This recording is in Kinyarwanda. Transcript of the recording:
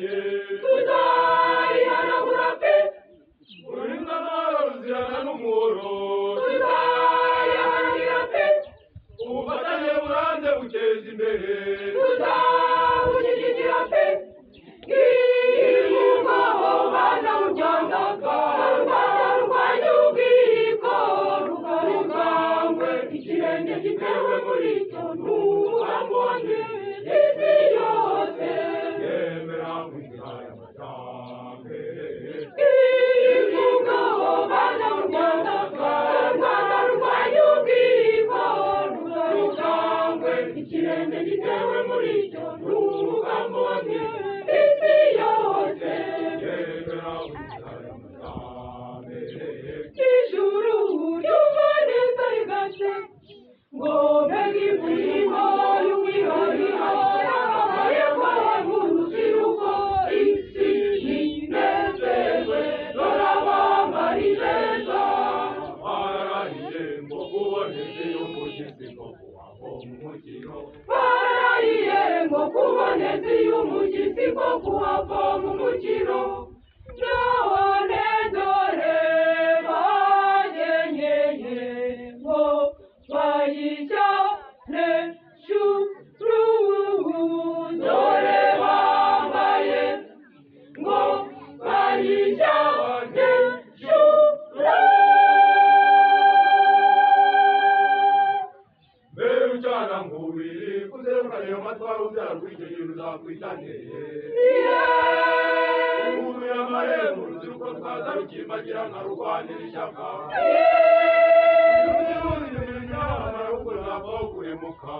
twaciye tuzayihanagura pe uringa amahoro ruzirana n'umuhoro tuzayiharanira pe ubufatanye buranze buteza imbere tuzabushyigikira pe ng'ingoho bana mu Rwanda rurwanya ubwiko rukangwe ikirenge gitewe muri cyo n'umugambi wanjye isi yose yemera inzira y'amajyambere ng'ingoho bana mu Rwanda rurwanya ubwiko rukangwe ikirenge gitewe muri cyo n'umugambi wanjye isi yose yemera inzira y'amajyambere ijuru ry'umuneza rigase ngo mbega imirimo y'umwihariko yabaye kwawe mu rubyiruko isi ninezerwe dore abambari beza bararahiye ngo kuboneze umushyitsi ngo kuhava mu mukino bararahiye ngo kuboneza iyo umushyitsi ko kuhava mu mukino none dore bagenyeye ngo bayijyane shuru dore bambaye ngo bayijyane shuru mbere ucana nkubiri kuzerukana ayo matwara ubyara kuri icyo kintu uzakwitaneye umuntu yambaye mu rubyiruko twaza rukimbagira nka rurwanira ishyaka uruziruzi nyuma y'imyaka naruko ruzavaho kuremuka